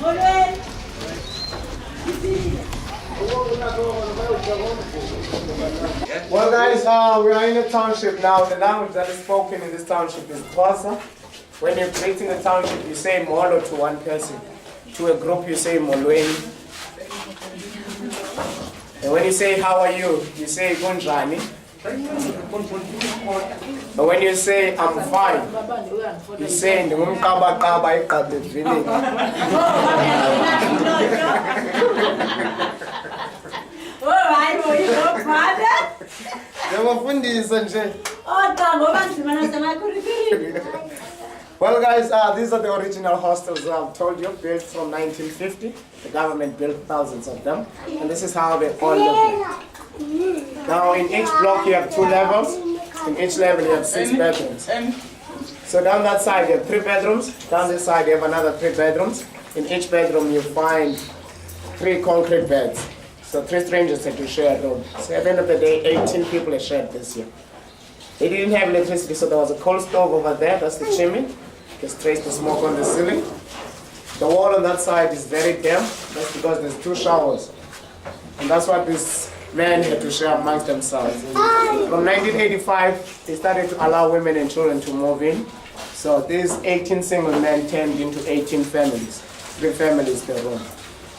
Well guys, we are in a township now. The language that is spoken in this township is Xhosa. When you're creating a township, you say molo to one person. To a group, you say molweni. And when you say how are you, you say kunjani. But when you say I'm fine, you say ndingumqabaqaba eqabedlini. Well guys, these are the original hostels that I've told you, built from 1950. The government built thousands of them. And this is how they all look like. Now in each block you have 2 levels. In each level you have 6 bedrooms. So down that side you have 3 bedrooms. Down this side you have another 3 bedrooms. In each bedroom you find 3 concrete beds. So 3 strangers had to share a room. So at the end of the day, 18 people have shared this year. They didn't have electricity, so there was a coal stove over there, that's the chimney. Just trace the smoke on the ceiling. The wall on that side is very damp, that's because there's 2 showers. And that's what this men had to share amongst themselves. From 1985, they started to allow women and children to move in. So these 18 single men turned into 18 families, 3 families per room.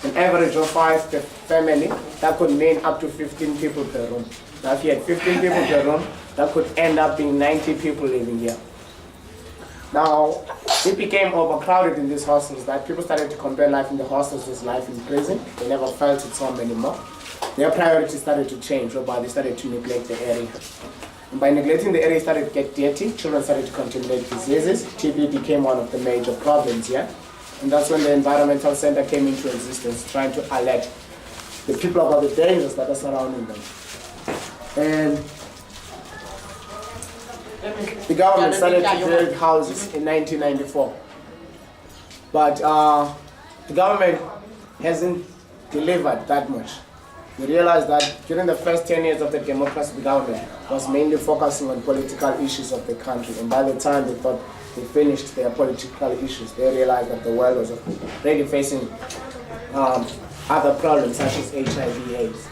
An average of 5 per family, that could mean up to 15 people per room. Now if you had 15 people per room, that could end up being 90 people living here. Now, it became overcrowded in these hostels that people started to compare life in the hostels with life in prison. They never felt at home anymore. Their priorities started to change, whereby they started to neglect the area. And by neglecting the area, it started to get dirty, children started to contaminate diseases. TB became one of the major problems here. And that's when the environmental center came into existence, trying to alert the people about the dangers that are surrounding them. And the government started to build houses in 1994. But the government hasn't delivered that much. We realized that during the first 10 years of the democracy, the government was mainly focusing on political issues of the country. And by the time they thought they finished their political issues, they realized that the world was already facing other problems such as HIV/AIDS.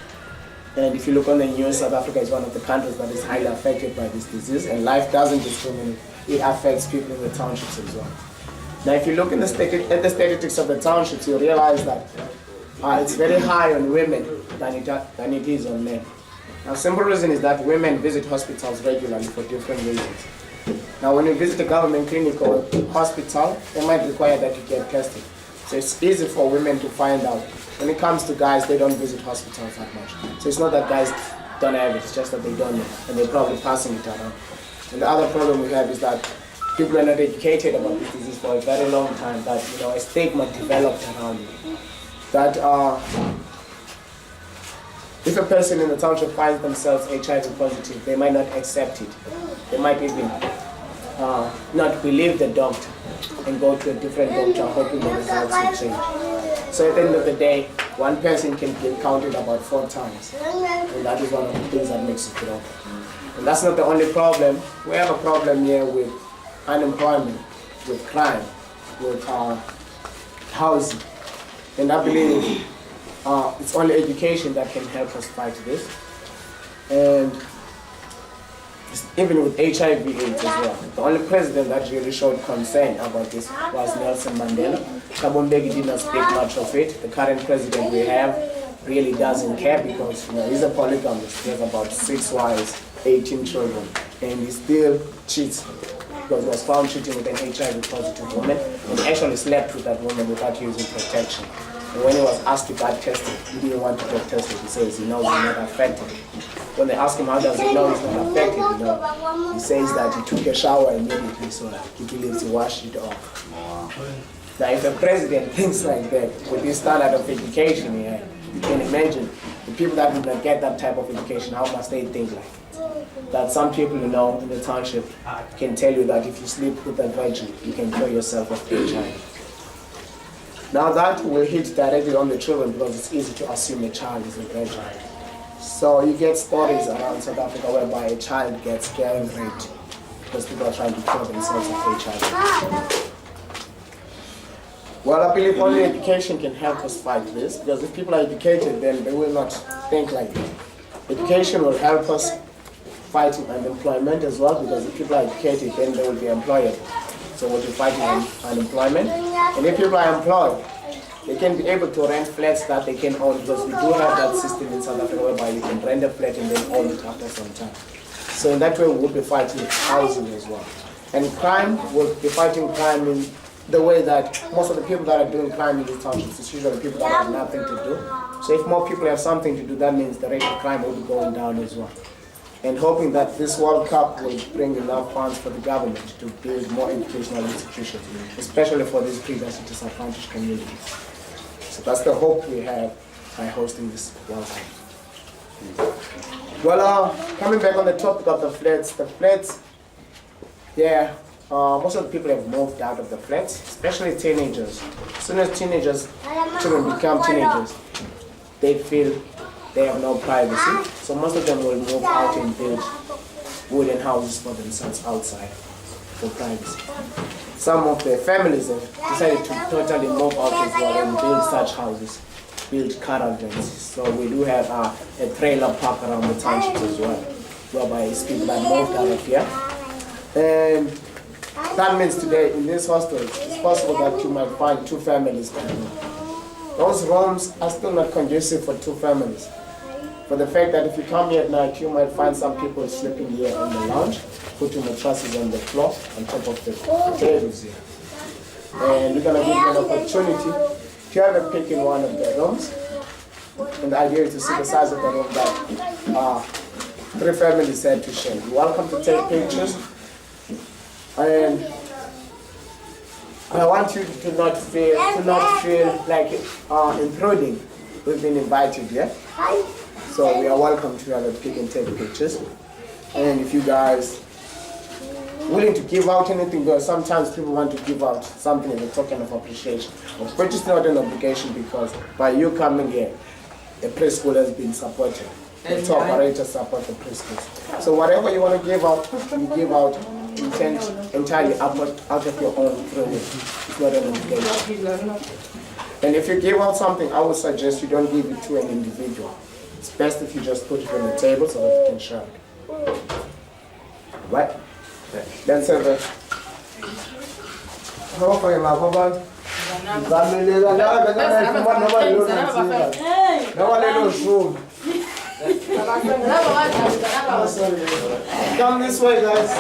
And if you look on the news, South Africa is one of the countries that is highly affected by this disease, and life doesn't discriminate. It affects people in the townships as well. Now if you look at the statistics of the townships, you realize that it's very high on women than it is on men. Now simple reason is that women visit hospitals regularly for different reasons. Now when you visit a government clinic or hospital, they might require that you get tested. So it's easy for women to find out. When it comes to guys, they don't visit hospitals that much. So it's not that guys don't have it, it's just that they don't know, and they're probably passing it around. And the other problem we have is that people are not educated about this disease for a very long time, that a stigma developed around it. That if a person in the township finds themselves HIV positive, they might not accept it. They might even not believe the doctor and go to a different doctor hoping the results will change. So at the end of the day, one person can get counted about 4 times. And that is one of the things that makes it grow. And that's not the only problem. We have a problem here with unemployment, with crime, with housing. And I believe it's only education that can help us fight this. And even with HIV/AIDS as well. The only president that really showed concern about this was Nelson Mandela. Thabo Mbeki did not speak much of it. The current president we have really doesn't care because he's a polygamist. He has about 6 wives, 18 children, and he still cheats because he was found cheating with an HIV positive woman and actually slept with that woman without using protection. And when he was asked to get tested, he didn't want to get tested. He says he knows he's not affected. When they ask him how does he know he's not affected, he says that he took a shower immediately, so he believes he washed it off. Now if a president thinks like that, with his standard of education, you can imagine the people that do not get that type of education, how must they think like? That some people in the township can tell you that if you sleep with a virgin, you can cure yourself of HIV. Now that will hit directly on the children because it's easy to assume a child is a virgin. So you get stories around South Africa whereby a child gets gang raped because people are trying to cure themselves of HIV. Well, I believe only education can help us fight this, because if people are educated, then they will not think like that. Education will help us fighting unemployment as well, because if people are educated, then they will be employed. So we'll be fighting unemployment. And if people are employed, they can be able to rent flats that they can own, because we do have that system in South Africa whereby you can rent a flat and then own it after some time. So in that way, we'll be fighting housing as well. And crime, we'll be fighting crime in the way that most of the people that are doing crime in these townships is usually people that have nothing to do. So if more people have something to do, that means the rate of crime will be going down as well. And hoping that this World Cup will bring enough funds for the government to build more educational institutions, especially for these previously disadvantaged communities. So that's the hope we have by hosting this World Cup. Well, coming back on the topic of the flats, yeah, most of the people have moved out of the flats, especially teenagers. As soon as children become teenagers, they feel they have no privacy. So most of them will move out and build wooden houses for themselves outside for privacy. Some of their families have decided to totally move out as well and build such houses, build caravans. So we do have a trailer park around the township as well, whereby it's people that moved out of here. And that means today in this hostel, it's possible that you might find 2 families per room. Those rooms are still not conducive for 2 families. For the fact that if you come here at night, you might find some people sleeping here on the lounge, putting mattresses on the floor, on top of the tables here. And we're going to give you an opportunity to have a pick in one of the rooms. And the idea is to see the size of the room that 3 families had to share. You're welcome to take pictures. And I want you to not feel like intruding. We've been invited here. So we are welcome to have a pick and take pictures. And if you guys willing to give out anything, because sometimes people want to give out something as a token of appreciation. But it's not an obligation, because by you coming here, the preschool has been supported. The tour operators support the preschool. So whatever you want to give out, you give out entirely out of your own free will. It's not an obligation. And if you give out something, I would suggest you don't give it to an individual. It's best if you just put it on the table so that you can share it. Right? Then say that. How far you love? Come this way, guys.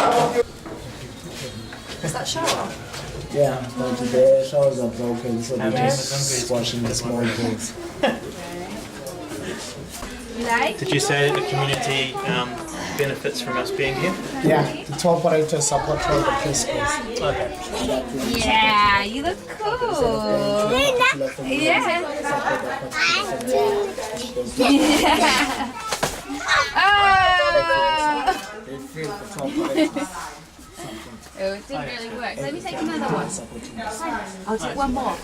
Is that shower? Yeah, but the showers are broken, so we're just washing the small things. Did you say that the community benefits from us being here? Yeah, the tour operators support all the preschools. Okay. Yeah, you look cool. Yeah. Oh! They feel the tour operators. Oh, it didn't really work. Let me take another one. I'll take one more.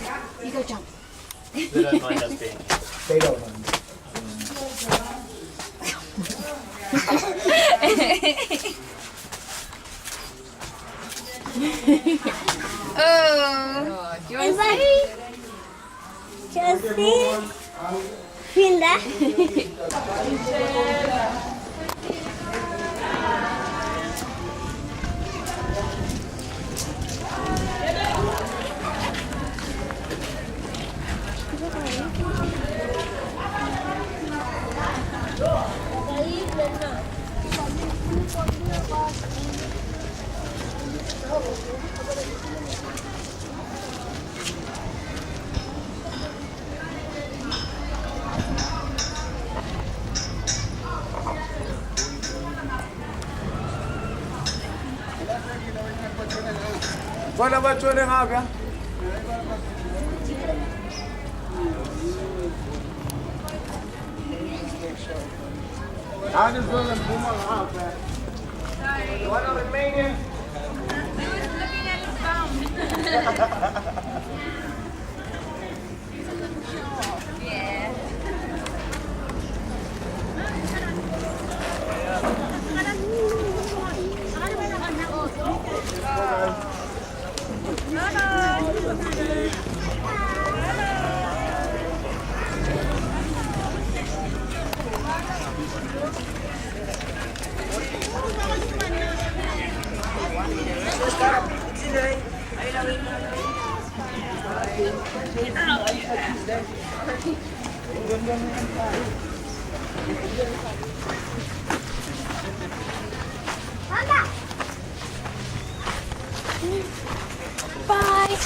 You go jump. They don't mind us being here. They don't mind. Oh, do you want to see? What about you? I just want to boom out, man. Sorry. You want to remain here? I was looking at his phone. Yeah. Bye.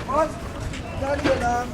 Boss, dali ka lang.